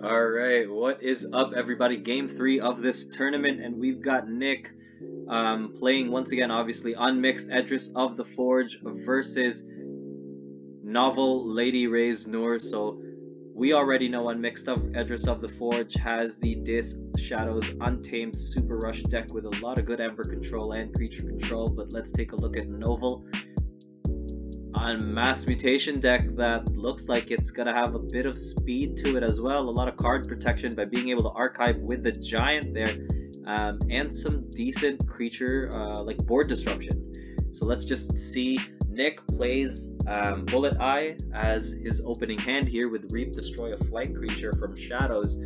Alright, what is up everybody? Game 3 of this tournament, and we've got Nick playing once again, obviously, Unmixed Edris of the Forge versus Novel Lady Ray's Noor. So we already know Unmixed Edris of the Forge has the Dis Shadows Untamed Super Rush deck with a lot of good Ember control and creature control, but let's take a look at Novel. On Mass Mutation deck that looks like it's gonna have a bit of speed to it as well, a lot of card protection by being able to archive with the giant there, and some decent creature like board disruption. So let's just see. Nick plays Bullet Eye as his opening hand here with Reap, destroy a flight creature from Shadows.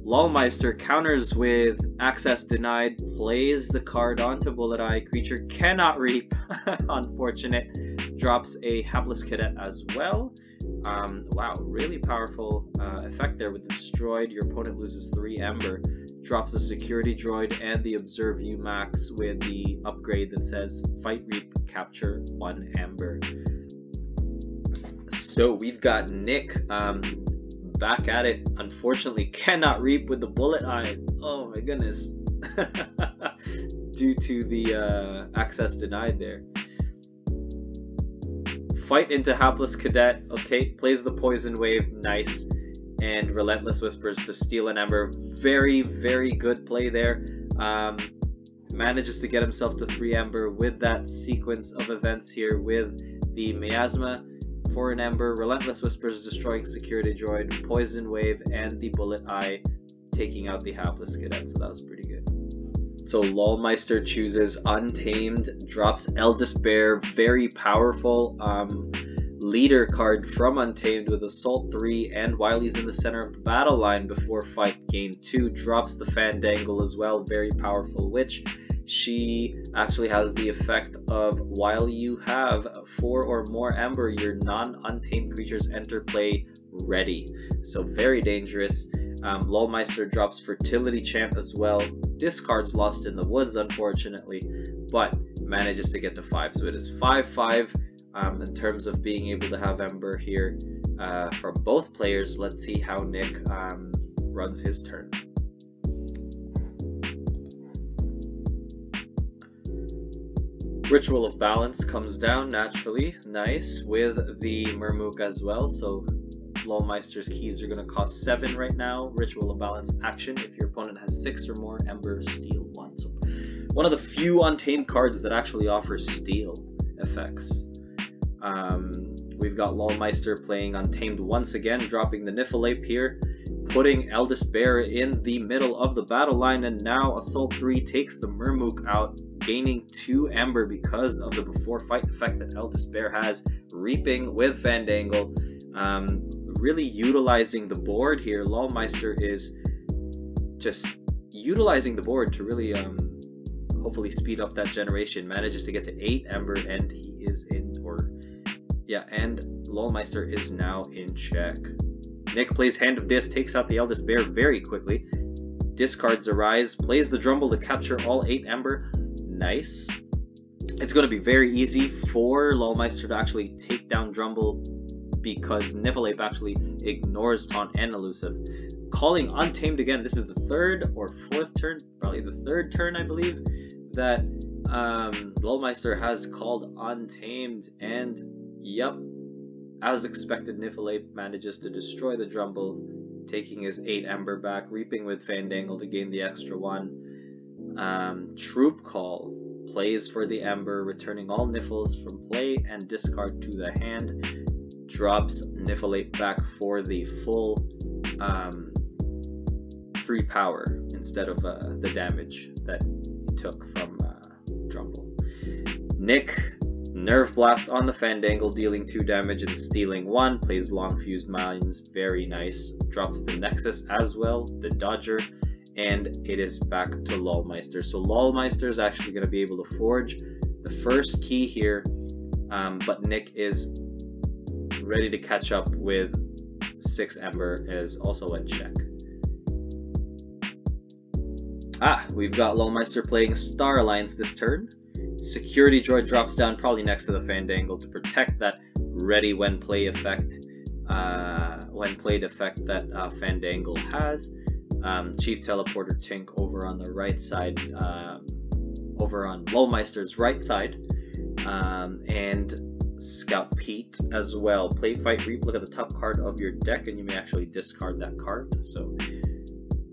Lawmeister counters with access denied, plays the card onto Bullet Eye, creature cannot reap, unfortunate, drops a Hapless Cadet as well. Wow, really powerful effect there with destroyed, your opponent loses 3 Ember, drops a Security Droid and the Observe You Max with the upgrade that says Fight Reap, capture 1 Ember. So we've got Nick back at it. Unfortunately cannot reap with the Bullet Eye. Oh my goodness. Due to the access denied there. Fight into Hapless Cadet. Okay, plays the Poison Wave. Nice. And Relentless Whispers to steal an Ember. Very, very good play there. Manages to get himself to 3 Ember with that sequence of events here with the Miasma for an Ember, Relentless Whispers destroying Security Droid, Poison Wave, and the Bullet Eye taking out the Hapless Cadet, so that was pretty good. So Lawmeister chooses Untamed, drops Eldest Bear, very powerful leader card from Untamed with Assault 3, and while he's in the center of the battle line before fight gain 2, drops the Fandangle as well, very powerful witch. She actually has the effect of while you have 4 or more Ember, your non-untamed creatures enter play ready. So very dangerous. Lawmeister drops Fertility Chant as well. Discards Lost in the Woods, unfortunately, but manages to get to 5. So it is 5-5 in terms of being able to have Ember here from both players. Let's see how Nick runs his turn. Ritual of Balance comes down naturally, nice, with the Murmuk as well, so Lawmeister's keys are going to cost 7 right now. Ritual of Balance action, if your opponent has 6 or more Ember, steal 1. So one of the few Untamed cards that actually offers steal effects. We've got Lawmeister playing Untamed once again, dropping the Niffleape here, putting Eldest Bear in the middle of the battle line, and now Assault 3 takes the Murmuk out, gaining 2 Ember because of the before fight effect that Eldest Bear has, reaping with Fandangle, really utilizing the board here. Lawmeister is just utilizing the board to really hopefully speed up that generation, manages to get to 8 Ember, and he is in, and Lawmeister is now in check. Nick plays Hand of Dis, takes out the Eldest Bear very quickly, discards Arise, plays the Drumble to capture all 8 Ember. Nice. It's going to be very easy for Lawmeister to actually take down Drumble because Niffleape actually ignores Taunt and Elusive. Calling Untamed again. This is the 3rd or 4th turn, probably the 3rd turn I believe, that Lawmeister has called Untamed, and yep, as expected, Niffleape manages to destroy the Drumble, taking his 8 Ember back, reaping with Fandangle to gain the extra 1. Troop Call plays for the Ember, returning all Niffles from play and discard to the hand, drops Niffleape back for the full 3 power instead of the damage that he took from Drumble. Nick Nerve Blast on the Fandangle, dealing 2 damage and stealing 1, plays Long Fused Mines, very nice, drops the Nexus as well, the Dodger, and it is back to Lawmeister. So Lawmeister is actually going to be able to forge the first key here, but Nick is ready to catch up with 6 Ember, is also at check. We've got Lawmeister playing Star Alliance this turn. Security Droid drops down probably next to the Fandangle to protect that ready when play effect. when played effect that Fandangle has. Chief Teleporter Tink over on the right side, over on Lowmeister's right side, and Scout Pete as well. Play Fight Reap, look at the top card of your deck and you may actually discard that card. So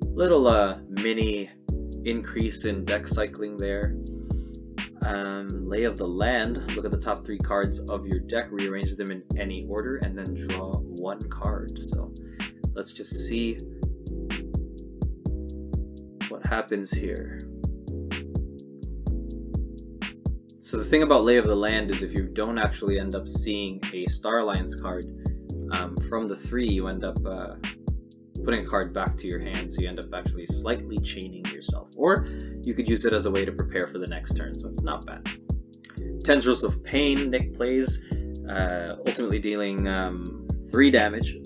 little mini increase in deck cycling there. Lay of the Land, look at the top 3 cards of your deck, rearrange them in any order, and then draw 1 card. So let's just see what happens here. So the thing about Lay of the Land is if you don't actually end up seeing a Star Alliance card from the 3, you end up putting a card back to your hand, so you end up actually slightly chaining yourself. Or you could use it as a way to prepare for the next turn, so it's not bad. Tendrils of Pain, Nick plays, ultimately dealing 4 damage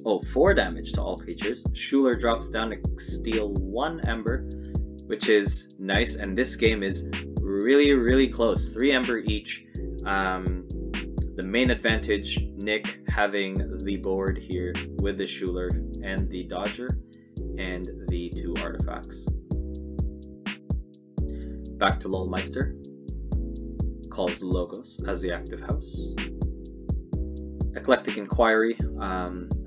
to all creatures. Schuler drops down to steal 1 Ember, which is nice, and this game is really close. 3 Ember each. The main advantage, Nick having the board here with the Schuler and the Dodger and the 2 artifacts. Back to Lowmeister. Calls Logos as the active house. Eclectic Inquiry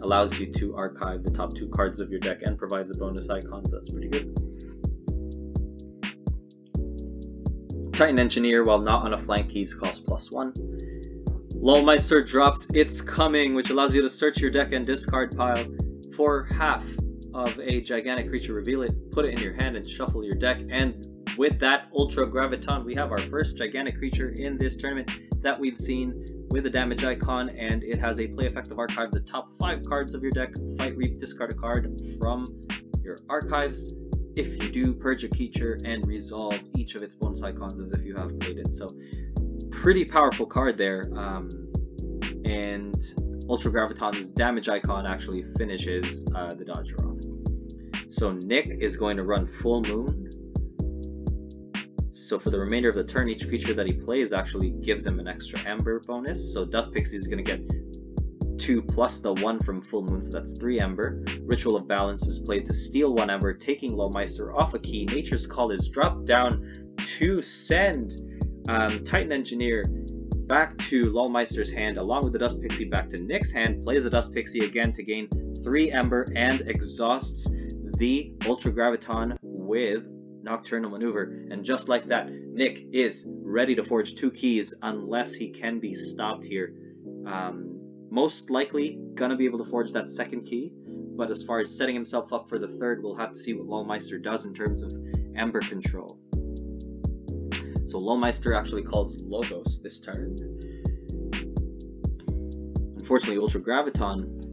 allows you to archive the top 2 cards of your deck and provides a bonus icon, so that's pretty good. Titan Engineer, while not on a flank, keys cost +1. Lowmeister drops It's Coming, which allows you to search your deck and discard pile for half of a gigantic creature, reveal it, put it in your hand, and shuffle your deck. And with that Ultra Graviton, we have our first gigantic creature in this tournament that we've seen with a damage icon, and it has a play effect of archive the top 5 cards of your deck, Fight Reap, discard a card from your archives. If you do, purge a creature and resolve each of its bonus icons as if you have played it. So pretty powerful card there, and Ultra Graviton's damage icon actually finishes the Dodger off. So Nick is going to run Full Moon. So for the remainder of the turn, each creature that he plays actually gives him an extra Ember bonus. So Dust Pixie is going to get 2 plus the 1 from Full Moon, so that's 3 Ember. Ritual of Balance is played to steal 1 Ember, taking Lowmeister off a key. Nature's Call is dropped down to send Titan Engineer back to Lowmeister's hand, along with the Dust Pixie back to Nick's hand, plays the Dust Pixie again to gain 3 Ember, and exhausts the Ultra Graviton with Nocturnal Maneuver. And just like that, Nick is ready to forge 2 keys unless he can be stopped here. Most likely gonna be able to forge that 2nd key, but as far as setting himself up for the 3rd, we'll have to see what Lowmeister does in terms of Ember control. So Lowmeister actually calls Logos this turn. Unfortunately, Ultra Gravitron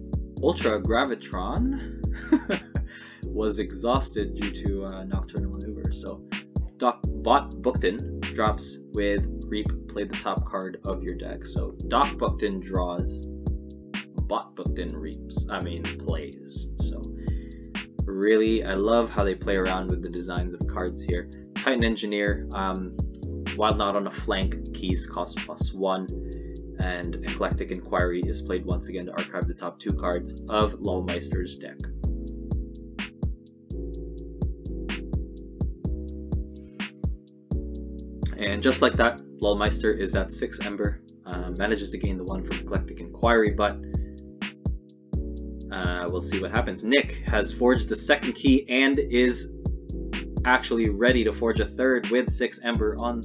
was exhausted due to Nocturnal Maneuver. So Bot Bookton drops with Reap, play the top card of your deck. So Doc Bookton draws, Bot Bookton plays. So really, I love how they play around with the designs of cards here. Titan Engineer, while not on a flank, keys cost +1, and Eclectic Inquiry is played once again to archive the top 2 cards of Lowmeister's deck. And just like that, Lowmeister is at 6 Ember, manages to gain the 1 from Eclectic Inquiry, but we'll see what happens. Nick has forged the 2nd key and is actually ready to forge a 3rd with 6 Ember on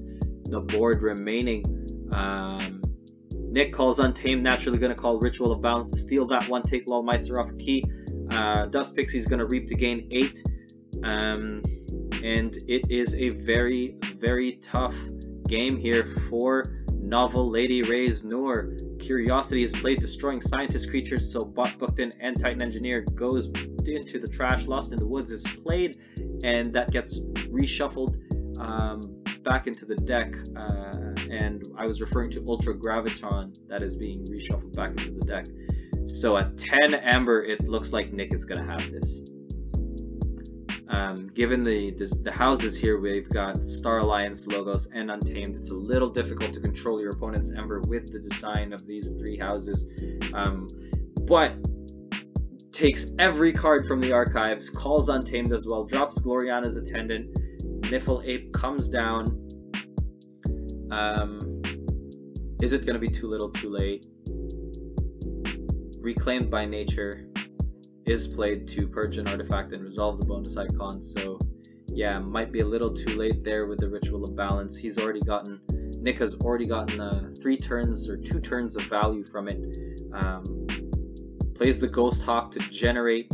the board remaining. Nick calls Untamed, naturally going to call Ritual of Balance to steal that 1, take Lowmeister off a key. Dust Pixie is going to Reap to gain 8. And it is a very tough game here for Novel Lady Ray's Noor. Curiosity is played, destroying scientist creatures, so Bot Bookton and Titan Engineer goes into the trash. Lost in the Woods is played, and that gets reshuffled back into the deck. And I was referring to Ultra Graviton that is being reshuffled back into the deck. So at 10 Amber, it looks like Nick is going to have this. Given the houses here, we've got Star Alliance, Logos, and Untamed. It's a little difficult to control your opponent's Ember with the design of these 3 houses. But takes every card from the archives, calls Untamed as well, drops Gloriana's Attendant, Niffle Ape comes down. Is it going to be too little too late? Reclaimed by Nature is played to purge an artifact and resolve the bonus icon, so yeah, might be a little too late there with the Ritual of Balance. Nick has already gotten 3 turns or 2 turns of value from it. Plays the Ghost Hawk to generate,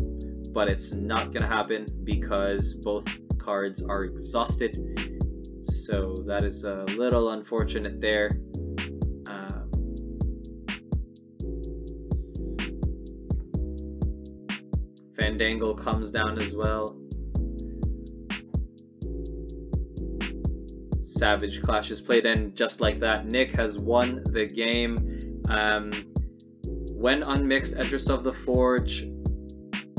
but it's not gonna happen because both cards are exhausted, so that is a little unfortunate there. Fandangle comes down as well. Savage Clash is played, and just like that, Nick has won the game. When unmixed, Edris of the Forge,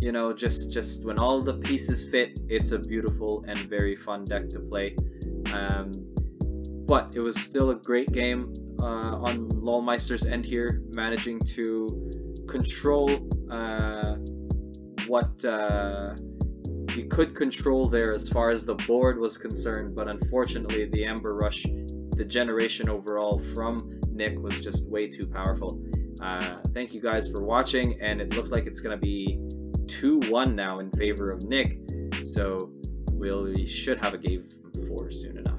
you know, just when all the pieces fit, it's a beautiful and very fun deck to play. But it was still a great game on Lawmeister's end here, managing to control what you could control there as far as the board was concerned, but unfortunately the Aember Rush, the generation overall from Nick, was just way too powerful. Thank you guys for watching, and it looks like it's going to be 2-1 now in favor of Nick, so we should have a game 4 soon enough.